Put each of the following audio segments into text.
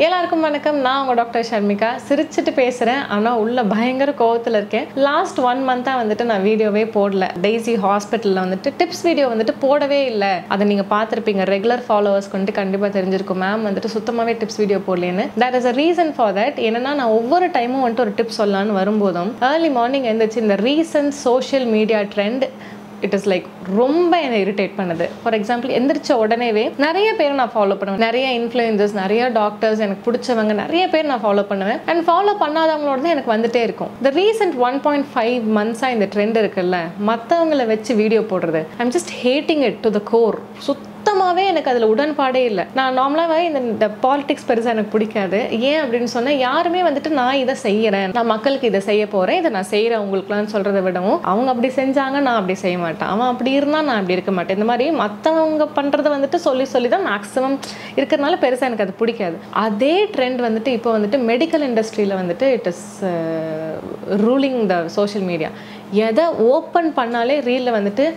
எல்லாருக்கும் வணக்கம். நான் உங்க டாக்டர் ஷர்மிகா. சிரிச்சிட்டு பேசுறேன், ஆனா உள்ள பயங்கர கோவத்துல இருக்கேன். லாஸ்ட் 1 மந்த்தா வந்துட்டு நான் வீடியோவே போடல. டெய்ஸி ஹாஸ்பிட்டல்ல வந்துட்டு டிப்ஸ் வீடியோ வந்துட்டு போடவே இல்லை. அதை நீங்க பார்த்துருப்பீங்க. ரெகுலர் ஃபாலோவர்ஸ்க்கு வந்துட்டு கண்டிப்பா தெரிஞ்சிருக்கும். மேம் வந்துட்டு சுத்தமாவே டிப்ஸ் வீடியோ போடலன்னு. That is a reason for that. என்னன்னா நான் ஒவ்வொரு டைமும் வந்துட்டு ஒரு டிப்ஸ் சொல்லலான்னு வரும்போதும் ஏர்லி மார்னிங் எழுந்திரிச்சு இந்த recent social media trend it is like ரொம்ப என்னை இரிட்டேட் பண்ணுது. ஃபார் எக்ஸாம்பிள் எந்திரிச்ச உடனேவே நிறைய பேர் நான் ஃபாலோ பண்ணுவேன். நிறைய இன்ஃப்ளூயன்சர்ஸ், நிறைய டாக்டர்ஸ், எனக்கு பிடிச்சவங்க நிறைய பேர் நான் ஃபாலோ பண்ணுவேன். அண்ட் ஃபாலோ பண்ணாதவங்களோட தான் எனக்கு வந்துட்டே இருக்கும். இந்த ரீசெண்ட் 1.5 மந்த்ஸாக இந்த ட்ரெண்ட் இருக்குல்ல, மற்றவங்களை வச்சு வீடியோ போடுறது, I'm just hating it to the core. சுத்தமாகவே எனக்கு அதில் உடன்பாடே இல்லை. நான் நார்மலாகவே இந்த பாலிடிக்ஸ் பெருசாக எனக்கு பிடிக்காது. ஏன் அப்படின்னு சொன்னால், யாருமே வந்துட்டு நான் இதை செய்கிறேன், நான் மக்களுக்கு இதை செய்ய போகிறேன், இதை நான் செய்கிறேன் உங்களுக்குலாம் சொல்கிறத விடவும், அவங்க அப்படி செஞ்சாங்க நான் அப்படி செய்ய மாட்டேன், அவன் அப்படி இருந்தால் நான் அப்படி இருக்க மாட்டேன், இந்த மாதிரி மற்றவங்க பண்ணுறதை வந்துட்டு சொல்லி தான் மேக்ஸிமம் இருக்கிறதுனால பெருசாக எனக்கு அது பிடிக்காது. அதே ட்ரெண்ட் வந்துட்டு இப்போ வந்துட்டு மெடிக்கல் இண்டஸ்ட்ரியில் வந்துட்டு it is ruling the social media. எதை ஓப்பன் பண்ணாலே ரீலில் வந்துட்டு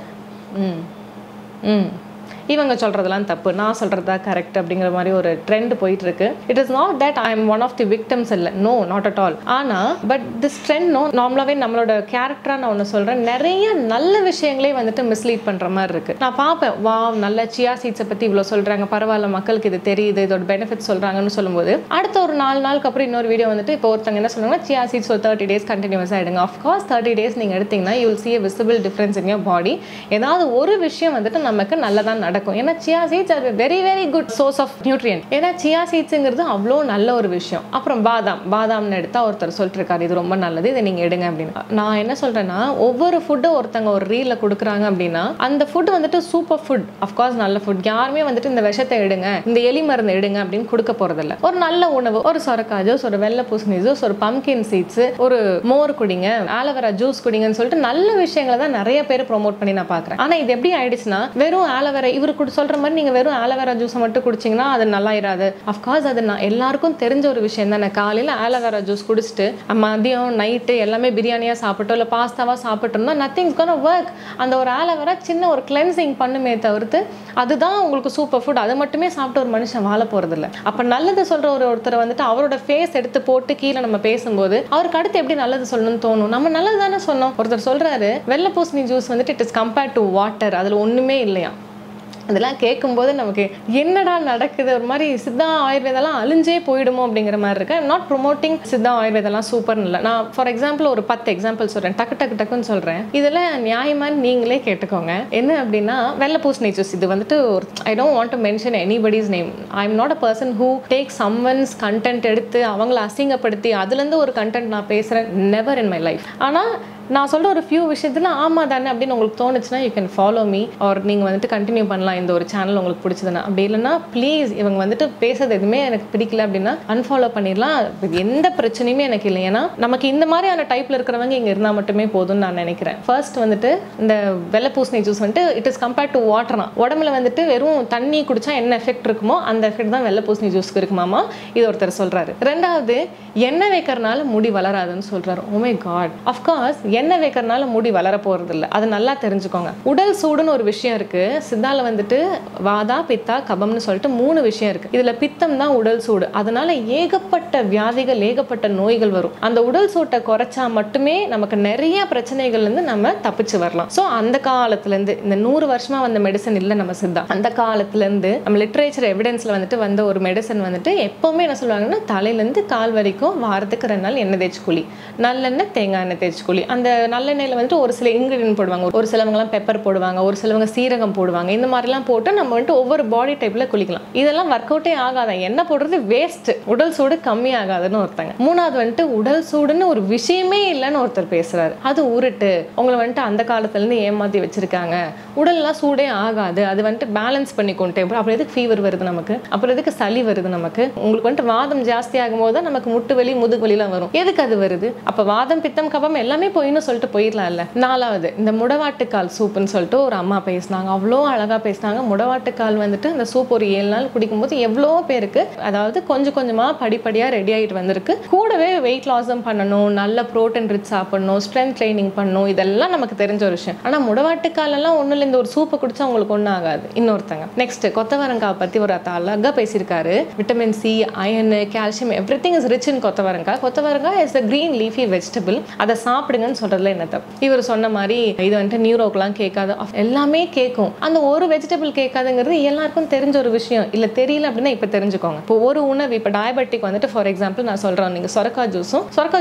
இவங்க சொல்கிறதெல்லாம் தப்பு, நான் சொல்கிறதா கரெக்ட் அப்படிங்கிற மாதிரி ஒரு ட்ரெண்ட் போயிட்டு இருக்கு. It is not that I am one of the victims இல்லை, நோ, நாட் அட் ஆல். ஆனால் பட் திஸ் ட்ரெண்ட் நார்மலாகவே நம்மளோட கேரக்டராக நான் ஒன்று சொல்கிறேன், நிறைய நல்ல விஷயங்களே வந்துட்டு மிஸ்லீட் பண்ணுற மாதிரி இருக்குது. நான் பார்ப்பேன், வா நல்ல சியா சீட்ஸை பற்றி இவ்வளோ சொல்கிறாங்க, பரவாயில்ல மக்களுக்கு இது தெரியுது, இதோட பெனிஃபிட்ஸ் சொல்கிறாங்கன்னு சொல்லும்போது, அடுத்த ஒரு 4 நாளுக்கு அப்புறம் இன்னொரு வீடியோ வந்துட்டு இப்போ ஒருத்தங்க என்ன சொல்லுவாங்கன்னா, சியா சீட்ஸ் ஒரு 30 days கண்டினியூஸாக எடுங்க. ஆஃப்கோர்ஸ் 30 days நீங்கள் எடுத்தீங்கன்னா you will see a visible difference in your body. ஏதாவது ஒரு விஷயம் வந்துட்டு நமக்கு நல்லதான் நடக்கும். ஏன்னா chia seeds are very very good source of nutrient. ஏன்னா சியா சீட்ஸுங்கிறது அவ்வளோ நல்ல ஒரு விஷயம். அப்புறம் பாதாம்னு எடுத்தா ஒருத்தர் சொல்லிட்டு இருக்காரு, இது ரொம்ப நல்லது, இதை நீங்க எடுங்க அப்படின்னு. நான் என்ன சொல்றேன்னா, ஒவ்வொரு ஃபுட்டும் ஒருத்தங்க ஒரு ரீல்ல கொடுக்குறாங்க அப்படின்னா அந்த ஃபுட் வந்துட்டு சூப்பர் ஃபுட், அஃப்கோர்ஸ் நல்ல ஃபுட். யாருமே வந்துட்டு இந்த விஷத்தை எடுங்க, இந்த எலி மருந்து எடுங்க அப்படின்னு கொடுக்க போறதில்ல. ஒரு நல்ல உணவு, ஒரு சொரக்காய் ஜூஸ், ஒரு வெள்ளை பூசணி ஜூஸ், ஒரு பம்கின் சீட்ஸ், ஒரு மோர் குடிங்க, ஆலோவேரா ஜூஸ் குடிங்கன்னு சொல்லிட்டு நல்ல விஷயங்களை தான் நிறைய பேர் ப்ரோமோட் பண்ணி நான் பார்க்குறேன். ஆனால் இது எப்படி ஆயிடுச்சுன்னா, வெறும் ஆலோவேரா இவரு சொல்ற மாதிரி நீங்க வெறும் ஆலோவேரா ஜூஸை மட்டும் குடிச்சிங்கன்னா அது நல்லா இராது. அஃப்கோர்ஸ் அது எல்லாருக்கும் தெரிஞ்ச ஒரு விஷயம் தானே. காலையில் ஆலோவேரா ஜூஸ் குடிச்சிட்டு மதியம் நைட்டு எல்லாமே பிரியாணியாக சாப்பிட்டோம் இல்லை பாஸ்தாவாக சாப்பிட்டோம்னா நத்திங்ஸ் கோனா ஒர்க். அந்த ஒரு ஆலோவேரா சின்ன ஒரு கிளென்சிங் பண்ணுமே தவிர்த்து அதுதான் உங்களுக்கு சூப்பர் ஃபுட். அது மட்டுமே சாப்பிட்டு ஒரு மனுஷன் வாழ போகிறதில்ல. அப்போ நல்லது சொல்கிற ஒருத்தரை வந்துட்டு அவரோட ஃபேஸ் எடுத்து போட்டு கீழே நம்ம பேசும்போது அவருக்கு அடுத்து எப்படி நல்லது சொல்லணும்னு தோணும். நம்ம நல்லது தானே சொன்னோம். ஒருத்தர் சொல்கிறாரு வெள்ளை பூசணி ஜூஸ் வந்துட்டு it is compared to water, அதில் ஒன்றுமே இல்லையா. அதெல்லாம் கேட்கும்போது நமக்கு என்னடா நடக்குது, ஒரு மாதிரி சித்தா ஆயுர்வேதெல்லாம் அழிஞ்சே போயிடுமோ அப்படிங்கிற மாதிரி இருக்கு. ஐம் நாட் ப்ரொமோட்டிங் சித்தா ஆயுர்வேதெல்லாம் சூப்பர்னு இல்லை. நான் ஃபார் எக்ஸாம்பிள் ஒரு 10 எக்ஸாம்பிள் சொல்கிறேன், டக்குன்னு சொல்கிறேன். இதில் நியாயமான நீங்களே கேட்டுக்கோங்க. என்ன அப்படின்னா, வெள்ளை பூசணி ஜூஸ் இது வந்துட்டு ஒரு I don't want to mention anybody's name. I am not a person who take someone's content எடுத்து அவங்கள அசிங்கப்படுத்தி அதுலேருந்து ஒரு கண்டென்ட் நான் பேசுகிறேன், நெவர் இன் மை லைஃப். ஆனால் நான் சொல்கிற ஒரு ஃபியூ விஷயத்தில் ஆமாம் தானே அப்படின்னு உங்களுக்கு தோணுச்சுன்னா you can follow me or நீங்கள் வந்துட்டு கண்டினியூ பண்ணலாம் இந்த ஒரு சேனல் உங்களுக்கு பிடிச்சதுன்னா. அப்படி இல்லைன்னா ப்ளீஸ் இவங்க வந்துட்டு பேசுறது எதுவுமே எனக்கு பிடிக்கல அப்படின்னா அன்ஃபாலோ பண்ணிடலாம். எந்த பிரச்சனையுமே எனக்கு இல்லை. ஏன்னா நமக்கு இந்த மாதிரியான டைப்பில் இருக்கிறவங்க இங்கே இருந்தால் மட்டுமே போதும்னு நான் நினைக்கிறேன். ஃபர்ஸ்ட் வந்துட்டு இந்த வெள்ளை பூசணி ஜூஸ் வந்துட்டு it is compared to water தான். உடம்புல வந்துட்டு வெறும் தண்ணி குடிச்சா என்ன எஃபெக்ட் இருக்குமோ அந்த எஃபெக்ட் தான் வெள்ளை பூசணி ஜூஸ்க்கு இருக்குமாமா. இது ஒருத்தர் சொல்கிறாரு. ரெண்டாவது, எண்ணெய் வைக்கிறனால முடி வளராதுன்னு சொல்கிறாரு. ஓ மை காட், அஃப்கோர்ஸ் எண்ணெய் வைக்கிறதுனால முடி வளர போறது இல்லை, அது நல்லா தெரிஞ்சுக்கோங்க. உடல் சூடுன்னு ஒரு விஷயம் இருக்கு. சித்தால வந்துட்டு வாதா பித்தா கபம்னு சொல்லிட்டு 3 விஷயம் இருக்கு. இதுல பித்தம் தான் உடல் சூடு. அதனால ஏகப்பட்ட வியாதிகள், ஏகப்பட்ட நோய்கள் வரும். அந்த உடல் சூட்டை குறைச்சா மட்டுமே நமக்கு நிறைய பிரச்சனைகள்ல இருந்து நம்ம தப்பிச்சு வரலாம். ஸோ அந்த காலத்துல இருந்து இந்த 100 வருஷமா வந்த மெடிசன் இல்லை நம்ம சித்தா. அந்த காலத்துல இருந்து நம்ம லிட்ரேச்சர் எவிடன்ஸ்ல வந்துட்டு வந்த ஒரு மெடிசன் வந்துட்டு எப்பவுமே என்ன சொல்லுவாங்கன்னா, தலையில இருந்து கால் வரைக்கும் வாரத்துக்கு 2 நாள் எண்ணெய் தேய்ச்சி குளி, நல்லெண்ணெய் தேங்காய் எண்ணெய் தேய்ச்சி குளி. அந்த நல்லெண்ணெயில் வந்துட்டு ஒரு சில இன்கிரீடியன்ட் போடுவாங்க. ஒரு சிலவங்கலாம் பெப்பர் போடுவாங்க, ஒரு சிலவங்க சீரகம் போடுவாங்க. இந்த மாதிரிலாம் போட்டு நம்ம வந்துட்டு ஒவ்வொரு பாடி டைப்ல குளிக்கலாம். இதெல்லாம் ஒர்க் அவுட்டே ஆகாத, எண்ணெய் போடுறது வேஸ்ட், உடல் சூடு கம்மி ஆகாதுன்னு ஒருத்தங்க. மூணாவது வந்துட்டு உடல் சூடுன்னு ஒரு விஷயமே இல்லைன்னு ஒருத்தர் பேசுறாரு. அது உருட்டு, உங்களை வந்துட்டு அந்த காலத்துல இருந்து ஏமாத்தி வச்சிருக்காங்க. உடல்லாம் சூடே ஆகாது, அது வந்துட்டு பேலன்ஸ் பண்ணி கொண்டே. அப்புறம் எதுக்கு ஃபீவர் வருது நமக்கு, அப்புறம் எதுக்கு சளி வருது நமக்கு. உங்களுக்கு வந்துட்டு வாதம் ஜாஸ்தி ஆகும் போது நமக்கு முட்டு வலி முதுகு வலிலாம் வரும். எதுக்கு அது வருது? அப்ப வாதம் பித்தம் கபம் எல்லாமே போயின்னு ஒன்று சொல்லிட்டு போயிடலாம்ல. 4வது இந்த முடவாட்டுக்கால் சூப்புன்னு சொல்லிட்டு ஒரு அம்மா பேசினாங்க. அவ்வளோ அழகாக பேசினாங்க. முடவாட்டுக்கால் வந்துட்டு அந்த சூப் ஒரு 7 நாள் குடிக்கும்போது எவ்வளோ பேருக்கு அதாவது கொஞ்சம் கொஞ்சமாக படிப்படியாக ரெடி ஆகிட்டு வந்திருக்கு. கூடவே வெயிட் லாஸும் பண்ணணும், நல்ல ப்ரோட்டீன் ரிச் சாப்பிடணும், ஸ்ட்ரென்த் ட்ரைனிங் பண்ணணும், இதெல்லாம் நமக்கு தெரிஞ்ச ஒரு விஷயம். ஆனால் முடவாட்டுக்காலெல்லாம் ஒன்றும் இல்லை, இந்த ஒரு சூப்பை குடிச்சா உங்களுக்கு ஒன்றும் ஆகாது. இன்னொருத்தங்க நெக்ஸ்ட் கொத்தவரங்காய் பற்றி ஒரு அழகாக பேசியிருக்காரு. Vitamin C, iron, calcium everything is rich in கொத்தவரங்காய். கொத்தவரங்காய் is a green leafy vegetable. அதை சாப்பிடுங்கன்னு சொல்றதுல என்ன தப்பு? இவர் சொன்ன மாதிரி இது வந்துட்டு நியூரோக்கெல்லாம் கேட்காது, எல்லாமே கேட்கும். அந்த ஒரு வெஜிடபிள் கேட்காதுங்கிறது எல்லாருக்கும் தெரிஞ்ச ஒரு விஷயம். இல்லை தெரியல அப்படின்னா இப்போ தெரிஞ்சுக்கோங்க. இப்போ ஒரு உணவு இப்போ டயபெட்டிக் வந்துட்டு ஃபார் எக்ஸாம்பிள் நான் சொல்கிறேன், நீங்கள் சொரக்காய்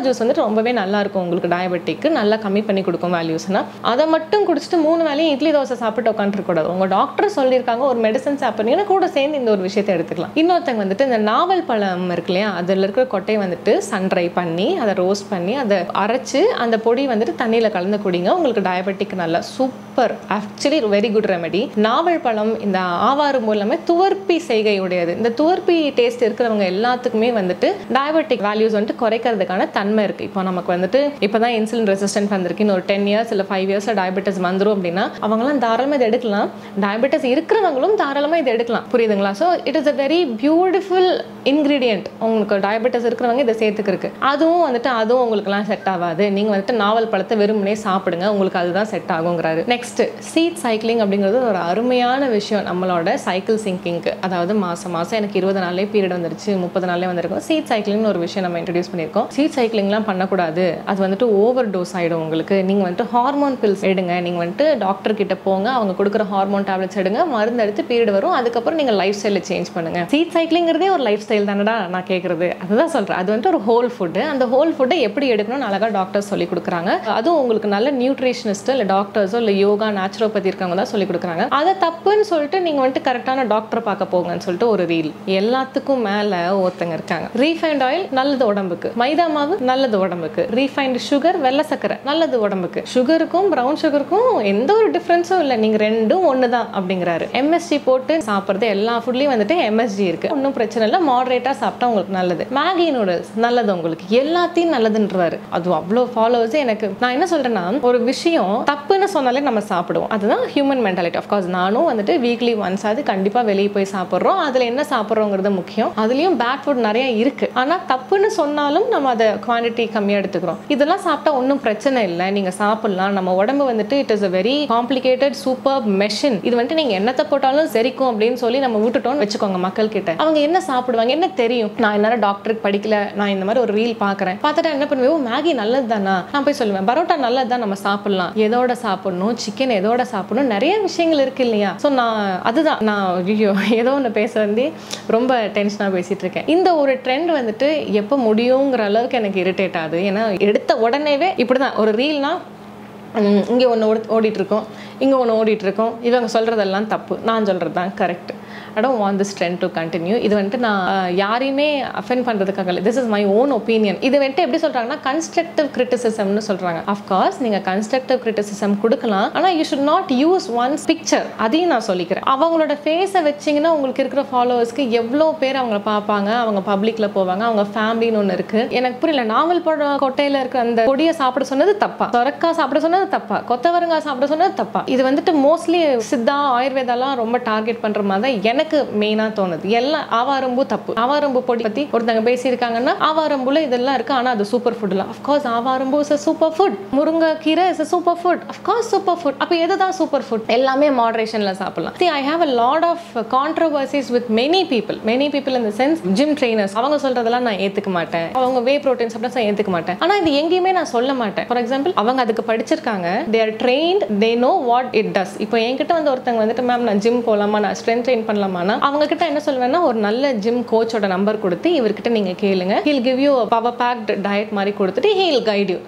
ஜூஸ் வந்துட்டு ரொம்பவே நல்லா இருக்கும் உங்களுக்கு டயபெட்டிக்கு, நல்லா கம்மி பண்ணி கொடுக்கும் வேல்யூஸ்னா. அதை மட்டும் குடிச்சிட்டு 3 வேளையும் இட்லி தோசை சாப்பிட்டு உட்காந்துருக்கூடாது. உங்கள் டாக்டர் சொல்லியிருக்காங்க ஒரு மெடிசன் சாப்பிட்றீங்கன்னா கூட சேர்ந்து இந்த ஒரு விஷயத்தை எடுத்துக்கலாம். இன்னொருத்தங்க வந்துட்டு இந்த நாவல் பழம் இருக்கு இல்லையா, அதில் இருக்கிற கொட்டையை வந்துட்டு சன்ட்ரை பண்ணி அதை ரோஸ்ட் பண்ணி அதை அரைச்சு அந்த பொடி வந்துட்டு தண்ணியில் கலந்து குடிங்க, உங்களுக்கு டயபெட்டிக் நல்லா super, actually very good remedy. நாவல் பழம் இந்த ஆவாறு மூலமே துவர்ப்பி செய்கை உடையது. இந்த துவர்ப்பி டேஸ்ட் இருக்கிறவங்க எல்லாத்துக்குமே வந்துட்டு டயபெட்டிக் வேல்யூஸ் வந்துட்டு குறைக்கிறதுக்கான தன்மை இருக்கு. இப்போ நமக்கு வந்துட்டு இப்போதான் இன்சுலின் ரெசிஸ்டன்ட் வந்திருக்கு, இன்னொரு 10 இயர்ஸ் இல்லை 5 இயர்ஸ் டயபெட்டிஸ் வந்துடும் அப்படின்னா அவங்களாம் தாராளமாக இதை எடுக்கலாம். டயபெட்டிஸ் இருக்கிறவங்களும் தாராளமாக இதை எடுக்கலாம், புரியுதுங்களா? So it is a very beautiful ingredient. உங்களுக்கு டயபெட்டிஸ் இருக்கிறவங்க இதை சேர்த்துக்கு. அதுவும் வந்துட்டு அதுவும் உங்களுக்குலாம் செட் ஆகாது, நீங்கள் வந்துட்டு நாவல் பழத்தை வெறுமனே சாப்பிடுங்க, உங்களுக்கு அதுதான் செட் ஆகுங்கிறாரு. நெக்ஸ்ட் சீட் சைக்கிளிங் அப்படிங்கிறது ஒரு அருமையான விஷயம் நம்மளோட சைக்கிள் சிங்கிங்க்கு. அதாவது மாதம் எனக்கு 20 நாள்லேயே பீரியட் வந்துருச்சு, 30 நாள்லேயே வந்திருக்கும். சீட் சைக்கிளிங்னு ஒரு விஷயம் நம்ம இன்ட்ரடியூஸ் பண்ணியிருக்கோம். சீட் சைக்கிளிங்லாம் பண்ணக்கூடாது, அது வந்துட்டு ஓவர் டோஸ் ஆகிடும் உங்களுக்கு. நீங்கள் வந்துட்டு ஹார்மோன் பில்ஸ் எடுங்க, நீங்கள் வந்துட்டு டாக்டர் கிட்ட போங்க, அவங்க கொடுக்குற ஹார்மோன் டேப்லெட்ஸ் எடுங்க, மருந்து எடுத்து பீரியட் வரும், அதுக்கப்புறம் நீங்கள் லைஃப் ஸ்டைலை சேஞ்ச் பண்ணுங்க. சீட் சைக்கிளிங்கிறதே ஒரு லைஃப் ஸ்டைல் தானடா நான் கேட்குறது, அதுதான் சொல்கிறேன். அது வந்துட்டு ஒரு ஹோல் ஃபுட்டு. அந்த ஹோல் ஃபுட்டை எப்படி எடுக்கணும்னு அழகாக டாக்டர் சொல்லி கொடுக்குறாங்க. அதுவும் உங்களுக்கு நல்ல நியூட்ரிஷனிஸ்ட்டோ இல்லை டாக்டர்ஸோ இல்லை யோகா நேச்சுரோபதி இருக்கவங்க தான் சொல்லி கொடுக்குறாங்க. அதை தப்புன்னு சொல்லிட்டு நீங்கள் வந்துட்டு கரெக்டான டாக்டர் பார்க்க போங்கன்னு சொல்லிட்டு ஒரு ரீல். எல்லாத்துக்கும் மேலே ஒருத்தங்க இருக்காங்க. ரீஃபைண்ட் ஆயில் நல்லது உடம்புக்கு, மைதா மாவு நல்லது உடம்புக்கு, ரீஃபைண்ட் சுகர் வெள்ளை சக்கரை நல்லது உடம்புக்கு, சுகருக்கும் ப்ரௌன் சுகருக்கும் எந்த ஒரு டிஃப்ரென்ஸும் இல்லை, நீங்கள் ரெண்டும் ஒன்று தான் அப்படிங்கிறாரு. எம்எஸ்ஜி போட்டு சாப்பிட்றது எல்லா ஃபுட்லேயும் வந்துட்டு எம்எஸ்ஜி இருக்கு, ஒன்றும் பிரச்சனை இல்லை, மாடரேட்டாக சாப்பிட்டா உங்களுக்கு நல்லது. மேகி நூடுல்ஸ் நல்லது உங்களுக்கு, எல்லாத்தையும் நல்லதுன்றாரு. அது அவ்வளோ ஃபாலோவர்ஸ். எனக்கு நான் என்ன சொல்றேன்னா, ஒரு விஷயம் தப்புன்னு சொன்னாலே நம்ம சாப்பிடுவோம், அதுதான் ஹியூமன் மென்டாலிட்டி. ஆஃப்கோர்ஸ் நானும் வந்துட்டு வீக்லி ஒன்ஸ் அது கண்டிப்பாக வெளியே போய் சாப்பிட்றோம், அதில் என்ன சாப்பிட்றோங்கிறது முக்கியம். அதுலேயும் பேட் ஃபுட் நிறைய இருக்கு, ஆனால் தப்புன்னு சொன்னாலும் நம்ம அதை குவான்டிட்டி கம்மியாக எடுத்துக்கிறோம். இதெல்லாம் சாப்பிட்டா ஒன்றும் பிரச்சனை இல்லை, நீங்கள் சாப்பிடலாம். நம்ம உடம்பு வந்துட்டு it is a very complicated super machine. இது வந்துட்டு நீங்கள் என்னத்தை போட்டாலும் சரிக்கும் அப்படின்னு சொல்லி நம்ம விட்டுட்டோம்னு வச்சுக்கோங்க. மக்கள் கிட்ட அவங்க என்ன சாப்பிடுவாங்க என்ன தெரியும்? நான் என்ன டாக்டருக்கு படிக்கல, நான் இந்த மாதிரி ஒரு ரீல் பார்க்குறேன், பார்த்துட்டு என்ன பண்ணுவேன், மேகி நல்லது தானா, நான் போய் சொல்லுவேன், பரோட்டா நல்லது தான், நம்ம சாப்பிடலாம், எதோட சாப்பிடணும், சிக்கன் எதோட சாப்பிடணும், நிறைய விஷயங்கள் இருக்கு இல்லையா? ஸோ அதுதான் நான் ஏதோ ஒன்று பேச வந்து ரொம்ப டென்ஷனாக பேசிட்டு இருக்கேன். இந்த ஒரு ட்ரெண்ட் வந்துட்டு எப்போ முடியுங்கிற அளவுக்கு எனக்கு இரிட்டேட் ஆகுது. ஏன்னா எடுத்த உடனேவே இப்படிதான் ஒரு ரீல்னா இங்கே ஒன்று ஓடிட்டு இருக்கோம், இங்கே ஒன்று ஓடிட்டு இருக்கோம், இவங்க சொல்கிறதெல்லாம் தப்பு, நான் சொல்கிறது தான் correct. I don't want this trend to continue. இது வந்துட்டு நான் யாரையுமே அஃபெண்ட் பண்ணுறதுக்காக இல்லை, this is my own opinion. இது வந்துட்டு எப்படி சொல்கிறாங்கன்னா கன்ஸ்ட்ரக்டிவ் கிரிட்டிசிசம்னு சொல்கிறாங்க. அஃப்கோர்ஸ் நீங்கள் கன்ஸ்ட்ரக்டிவ் கிரிட்டிசிசம் கொடுக்கலாம், ஆனால் you should not use once picture. அதையும் நான் சொல்லிக்கிறேன். அவங்களோட ஃபேஸை வச்சிங்கன்னா உங்களுக்கு இருக்கிற ஃபாலோவர்ஸ்க்கு எவ்வளோ பேர் அவங்கள பார்ப்பாங்க, அவங்க பப்ளிக்கில் போவாங்க, அவங்க ஃபேமிலின்னு ஒன்று இருக்குது. எனக்கு புரியல, நாவல் கொட்டையில் இருக்கிற அந்த கொடியை சாப்பிட சொன்னது தப்பா, சொரக்காய் சாப்பிட சொன்னது தப்பா, கொத்தவரங்காய் சாப்பிட சொன்னது தப்பா? இது வந்துட்டு மோஸ்ட்லி சித்தா ஆயுர்வேதாலாம் ரொம்ப டார்கெட் பண்ணுற மாதிரி தான் எனக்கு மெயினாக தோணுது. எல்லாம் ஆவாரம்பூ தப்பு. ஆவாரம்பூ பொடி பற்றி ஒருத்தங்க பேசியிருக்காங்கன்னா ஆவாரம்பூல இதெல்லாம் இருக்கு, ஆனால் அது சூப்பர் ஃபுட்ல. அஃப்கோர்ஸ் ஆவாரம்பூ இஸ் a சூப்பர் ஃபுட், முருங்கைக்கீரை is a super food, of course super food. அப்போ எதுதான் சூப்பர் ஃபுட்? எல்லாமே மாடரேஷன்ல சாப்பிடலாம். See, I have a lot of controversies with many people in the sense gym trainers. அவங்க சொல்றதெல்லாம் நான் ஏத்துக்க மாட்டேன், அவங்க வே ப்ரோட்டீன் சாப்பிட்டா ஏத்துக்க மாட்டேன், ஆனால் இது எங்கேயுமே நான் சொல்ல மாட்டேன். ஃபார் எக்ஸாம்பிள் அவங்க அதுக்கு படிச்சிருக்காங்க, they are trained, they know what it does. இப்போ என்கிட்ட வந்து ஒருத்தங்க வந்துட்டு மேம் நான் ஜிம் போகலாமா, நான் ஸ்ட்ரென்த் ட்ரெயின் பண்ணலாமா, அவங்க கிட்ட என்ன சொல்வேன்னா ஒரு நல்ல ஜிம் கோச்சோட நம்பர் கொடுத்து இவர்கிட்ட நீங்க கேளுங்க, he'll give you a power packed diet மாதிரி கொடுத்துட்டு he'll guide you.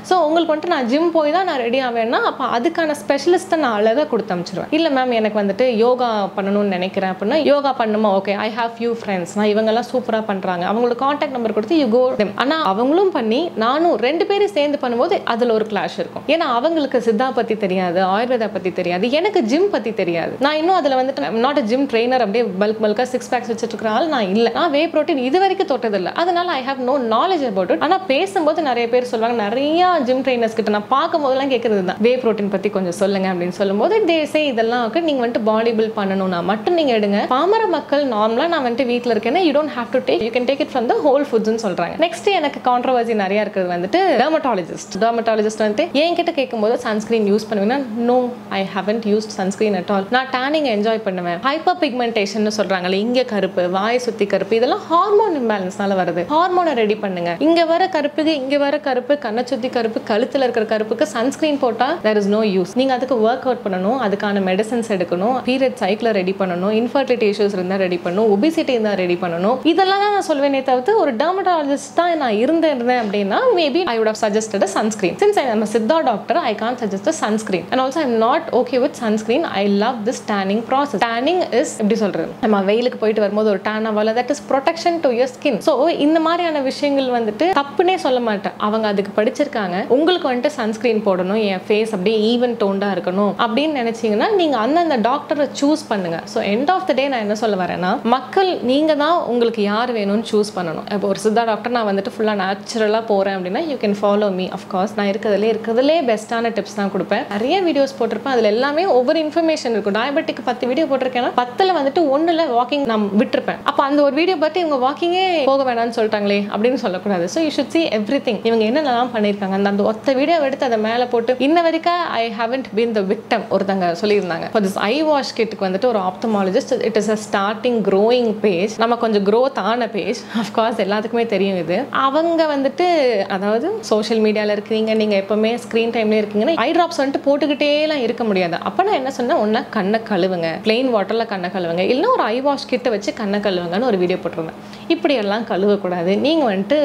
ஸோ உங்களுக்கு வந்துட்டு நான் ஜிம் போய் தான் நான் ரெடி ஆவேன்னா அப்போ அதுக்கான ஸ்பெஷலிஸ்ட்டை நான் அழகாக கொடுத்து அனுப்பிச்சிடுவேன். இல்லை மேம் எனக்கு வந்துட்டு யோகா பண்ணணும்னு நினைக்கிறேன் அப்படின்னா யோகா பண்ணுமா, okay I have few friends, நான் இவங்கெல்லாம் சூப்பராக பண்ணுறாங்க, அவங்களோட கான்டாக்ட் நம்பர் கொடுத்து யூ கோ தெம். ஆனால் அவங்களும் பண்ணி நானும் 2 பேரும் சேர்ந்து பண்ணும்போது அதில் ஒரு கிளாஷ் இருக்கும். ஏன்னா அவங்களுக்கு சித்தா பற்றி தெரியாது, ஆயுர்வேதா பற்றி தெரியாது, எனக்கு ஜிம் பற்றி தெரியாது. நான் இன்னும் அதில் வந்துட்டு நாட் அ ஜிம் ட்ரெயினர், அப்படியே பல்காக 6 பேக்ஸ் வச்சுட்டு இருக்கிறாள் நான் இல்லை, நான் வே ப்ரோட்டீன் இது வரைக்கும் தொட்டதில்லை, அதனால I have no knowledge about it. ஆனால் பேசும்போது நிறைய பேர் சொல்லுவாங்க, நிறைய நிறைய ஜிம் ட்ரைனர்ஸ் கிட்ட நான் பார்க்கும் போதெல்லாம் கேட்கறது தான் வே ப்ரோட்டீன் பத்தி கொஞ்சம் சொல்லுங்க அப்படின்னு சொல்லும்போது தே சே இதெல்லாம் நீங்க வந்துட்டு பாடி பில்ட் பண்ணணும்னா மட்டும் நீங்க எடுங்க. பாமர மக்கள் நார்மலா நான் வந்துட்டு வீட்ல இருக்கேன்னா you don't have to take, you can take it from the whole foods ன்னு சொல்றாங்க. நெக்ஸ்ட் எனக்கு கான்ட்ரோவர்சி நிறைய இருக்குது வந்துட்டு டெர்மட்டாலஜிஸ்ட் வந்துட்டு என்கிட்ட கேட்கும்போது சன்ஸ்கிரீன் யூஸ் பண்ணுவீங்கன்னா no I haven't used sunscreen at all. நான் டேனிங் என்ஜாய் பண்ணுவேன். ஹைப்பர் பிக்மெண்டேஷன் சொல்றாங்கல்ல, இங்க கருப்பு, வாய் சுத்தி கருப்பு, இதெல்லாம் ஹார்மோன் இம்பேலன்ஸ்னால வருது. ஹார்மோனை ரெடி பண்ணுங்க. இங்க வர கருப்புக்கு இங்க வர கருப்பு, கண்ணை சுத்தி கருப்பு, கழுத்துல இருக்கிற கருப்புக்கு சன்ஸ்கிரீன் போட்டா there is no use. நீங்க அதுக்கு ஒர்க் அவுட் பண்ணணும், அதுக்கான மெடிசன்ஸ் எடுக்கணும், பீரியட் சைக்கிளை ரெடி பண்ணணும், இன்ஃபர்டிலிட்டி இஷ்யூஸ் இருந்தா ரெடி பண்ணணும், ஒபிசிட்டி இருந்தா ரெடி பண்ணணும். இதெல்லாம் நான் சொல்வேனே தவிர்த்து ஒரு டெர்மட்டாலஜிஸ்ட் தான் நான் இருந்தேன் அப்படின்னா maybe I would have suggested a sunscreen. Since I am a Siddha doctor, I can't suggest a sunscreen. And also I'm not okay with sunscreen. I love this tanning process. Tanning is எப்படி சொல்றது, நம்ம வெயிலுக்கு போயிட்டு வரும்போது ஒரு tan ஆவல, that is protection to your skin. So இந்த மாதிரியான விஷயங்கள் வந்துட்டு தப்புனே சொல்ல மாட்டேன். அவங்க அதுக்கு படிச்சிருக்காங்க. உங்களுக்கு வந்துட்டு சன்ஸ்கிரீன் போடணும், என் ஃபேஸ் அப்படியே ஈவன் டோன்டா இருக்கணும் அப்படின்னு நினைச்சீங்கன்னா நீங்க அந்த டாக்டரை சூஸ் பண்ணுங்க. ஸோ எண்ட் ஆஃப் த டே நான் என்ன சொல்ல வரேன்னா, மக்கள் நீங்க தான் உங்களுக்கு யார் வேணும்னு சூஸ் பண்ணணும். இப்போ ஒரு சித்தா டாக்டர் நான் வந்துட்டு ஃபுல்லா நேச்சுரலா போறேன் அப்படின்னா you can follow me. Of course நான் இருக்கிறதுலே பெஸ்ட்டான டிப்ஸ் தான் கொடுப்பேன். நிறைய வீடியோஸ் போட்டிருப்பேன். அதுல எல்லாமே ஒவ்வொரு இன்ஃபர்மேஷன் இருக்கும். டயபெட்டிக் 10 வீடியோ போட்டிருக்கேன்னா 10ல் வந்துட்டு 1ல் வாக்கிங் நான் விட்டுருப்பேன். அப்போ அந்த ஒரு வீடியோ பார்த்து இவங்க வாக்கிங்கே போக வேணாம்னு சொல்லிட்டாங்களே அப்படின்னு சொல்லக்கூடாது. So you should see everything. இவங்க என்னென்னலாம் பண்ணியிருக்காங்க அந்த ஒத்த வீடியோ எடுத்து அதை மேலே போட்டு இன்ன வரைக்கும் ஐ ஹேவன்ட் பீன் த விக்டம் ஒருத்தங்க சொல்லியிருந்தாங்க. ஃபார் திஸ் ஐ வாஷ் கிட்டுக்கு வந்துட்டு ஒரு ophthalmologist, it is a starting growing page, நம்ம கொஞ்சம் க்ரோத் ஆன பேஜ். அஃப்கோர்ஸ் எல்லாத்துக்குமே தெரியும் இது. அவங்க வந்துட்டு அதாவது சோஷியல் மீடியாவில் இருக்கிறீங்க, நீங்கள் எப்போவுமே ஸ்க்ரீன் டைம்லேயே இருக்கீங்கன்னா ஐ ட்ராப்ஸ் வந்துட்டு போட்டுக்கிட்டேலாம் இருக்க முடியாது. அப்போ நான் என்ன சொன்னேன், ஒன்றா கண்ணை கழுவுங்க, பிளெயின் வாட்டரில் கண்ணை கழுவுங்க, இல்லைன்னா ஒரு ஐ வாஷ் கிட்ட வச்சு கண்ணை கழுவுங்கன்னு ஒரு வீடியோ போட்டிருந்தேன். இப்படியெல்லாம் கழுவக்கூடாது. நீங்கள் வந்துட்டு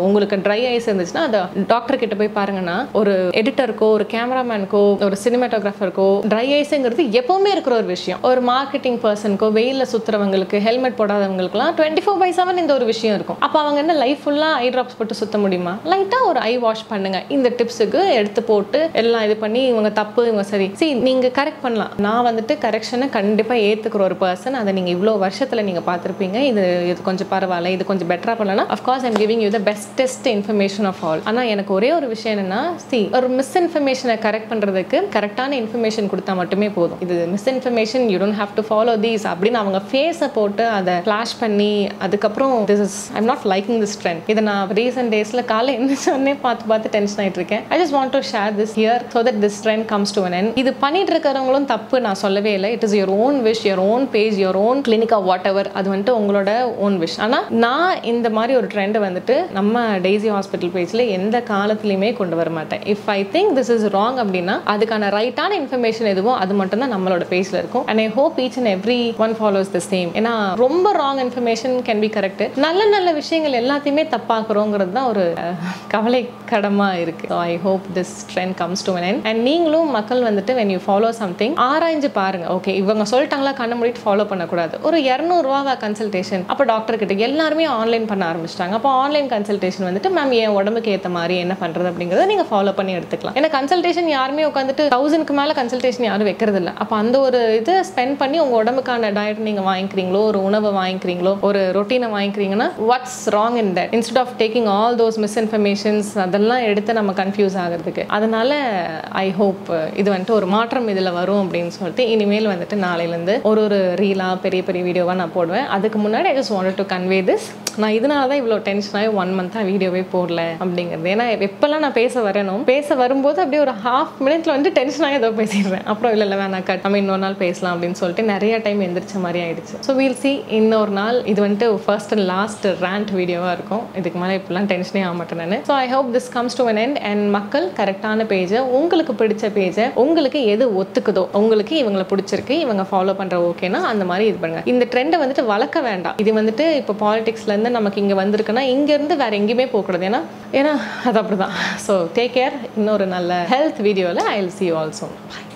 உங்களுக்கு ட்ரை ஐஸ் இருந்துச்சுன்னா அதை டாக்டர் கிட்ட போய் பாருங்கன்னா, ஒரு எடிட்டருக்கோ ஒரு கேமராமேனுக்கோ ஒரு சினிமாட்டோகிராஃபருக்கோ ட்ரை ஐஸுங்கிறது எப்போவுமே இருக்கிற ஒரு விஷயம். ஒரு மார்க்கெட்டிங் பர்சனுக்கோ வெயிலில் சுற்றுறவங்களுக்கு, ஹெல்மெட் போடாதவங்களுக்குலாம் 24/7 இந்த ஒரு விஷயம் இருக்கும். அப்போ அவங்க என்ன லைஃப் ஃபுல்லாக ஐ ட்ராப்ஸ் போட்டு சுத்த முடியுமா? லைட்டாக ஒரு ஐ வாஷ் பண்ணுங்க. இந்த டிப்ஸுக்கு எடுத்து போட்டு எல்லாம் இது பண்ணி இவங்க தப்பு இவங்க சரி நீங்கள் கரெக்ட் பண்ணலாம். நான் வந்துட்டு கரெக்ஷனை கண்டிப்பாக ஏற்றுக்கிற ஒரு பர்சன். அதை நீங்கள் இவ்வளோ வருஷத்தில் நீங்கள் பார்த்துருப்பீங்க. இது கொஞ்சம் பரவாயில்ல, இது கொஞ்சம் பெட்டராக பண்ணலாம். Of course I'm giving you the bestest information of all. ஆனால் எனக்கு ஒரே ஒரு விஷயம் என்னன்னா, ஒரு மிஸ்இன்ஃபர்மேஷனை கரெக்ட் பண்ணுறதுக்கு கரெக்டான இன்ஃபர்மேஷன் கொடுத்தா மட்டுமே போதும். இது misinformation, you don't have to follow these அப்படின்னு அவங்க ஃபேஸை போட்டு அதை ஃப்ளாஷ் பண்ணி அதுக்கப்புறம் this is I'm not liking this trend. இதை நான் ரீசெண்ட் டேஸில் காலை எந்திரிச்சோடனே பார்த்து டென்ஷன் ஆகிட்டு இருக்கேன். I just want to share this here so that this trend comes to an end. இது பண்ணிட்டு இருக்கிறவங்களும் தப்பு நான் சொல்லவே இல்லை. It is your own wish, your own page, your own கிளினிக்கா வாட் எவர், அது வந்துட்டு உங்களோட ஓன் விஷ். ஆனால் நான் இந்த மாதிரி ஒரு ட்ரெண்ட் வந்துட்டு நம்ம டெய்ஸி ஹாஸ்பிட்டல் பேஜில் எந்த காலத்துலையுமே கொண்டு வர மாட்டேன். If I think this is wrong அப்படின்னா அதுக்கான ரைட்டான இன்ஃபர்மேஷன் எதுவோ அது மட்டும் தான் நம்மளோட பேஜில் இருக்கும். And I hope each and every one follows the same. ஏன்னா ரொம்ப wrong information can be correct. நல்ல விஷயங்கள் எல்லாத்தையுமே தப்பாக்குறோங்கிறது தான் ஒரு கவலைக்கடமா இருக்கு. So I hope this trend comes to an end. And நீங்களும் மக்கள் வந்துட்டு when you follow something ஆராய்ஞ்சு பாருங்க. ஓகே இவங்க சொல்லிட்டாங்களா, கண்ணை மூடிட்டு ஃபாலோ பண்ணக்கூடாது. ஒரு 200 ரூபா கன்சல்டேஷன். அப்போ டாக்டர் கிட்ட எல்லாருமே ஆன்லைன் பண்ண ஆரம்பிச்சிட்டாங்க. அப்போ ஆன்லைன் கன்சல்டேஷன் வந்துட்டு மேம் என் உடம்புக்கு ஏற்ற மாதிரி என்ன பண்றது அப்படிங்கிறத நீங்க ஃபாலோ பண்ணி எடுத்துக்கலாம். ஏன்னா கன்சல்டேஷன் யாருமே உட்காந்துட்டு 1000க்கு மேலே கன்சல்டேஷன் யாரும் வைக்கிறது இல்லை. அப்போ அந்த ஒரு இதை ஸ்பெண்ட் பண்ணி உங்க உடம்புக்கான டயட் நீங்க வாங்கிக்கிறீங்களோ, ஒரு உணவை வாங்கிக்கிறீங்களோ, ஒரு ரொட்டீனை வாங்கிக்கிறீங்கன்னா what's wrong in that? Instead of taking all those misinformations அதெல்லாம் எடுத்து நம்ம கன்ஃபியூஸ் ஆகிறதுக்கு. அதனால ஐ ஹோப் இது வந்துட்டு ஒரு மாற்றம் இதில் வரும் அப்படின்னு சொல்லிட்டு இனிமேல் வந்துட்டு நாளையிலேருந்து ஒரு ரீலாக பெரிய வீடியோவாக நான் போடுவேன். அதுக்கு முன்னாடி I just wanted to convey this. நான் இதனால தான் இவ்வளோ டென்ஷனாகி 1 மந்த்தாக வீடியோவே போடல அப்படிங்கிறது. ஏன்னா எப்பெல்லாம் நான் பேச வரும்போது அப்படியே ஒரு ½ மினிட்ல வந்து டென்ஷனாக ஏதோ பேசிடுறேன். அப்புறம் இல்லை வேணாம் கட், நம்ம இன்னொரு நாள் பேசலாம் அப்படின்னு சொல்லிட்டு நிறைய டைம் எந்திரிச்ச மாதிரி ஆயிடுச்சு. ஸோ வீல் சி இன்னொரு நாள். இது வந்துட்டு ஃபர்ஸ்ட் அண்ட் லாஸ்ட் ரேண்ட் வீடியோவாக இருக்கும். இதுக்கு மேலே இப்பெல்லாம் டென்ஷனே ஆக மாட்டேன் நான். So I hope this comes to an end. And மக்கள் கரெக்டான பேஜை, உங்களுக்கு பிடிச்ச பேஜை, உங்களுக்கு எது ஒத்துக்குதோ, உங்களுக்கு இவங்களை பிடிச்சிருக்கு, இவங்க ஃபாலோ பண்ற ஓகேனா அந்த மாதிரி இது பண்ணுங்க. இந்த ட்ரெண்டை வந்துட்டு வளர்க்க வேண்டாம். இது வந்துட்டு இப்போ பாலிடிக்ஸ்ல இருந்து நமக்கு இங்க வந்திருக்குன்னா இங்க இருந்து வேற எங்கேயுமே போகக்கூடாது. ஏன்னா அது அப்படிதான். So take care. இன்னொரு நல்ல ஹெல்த் வீடியோவில் I will see you all soon. Bye.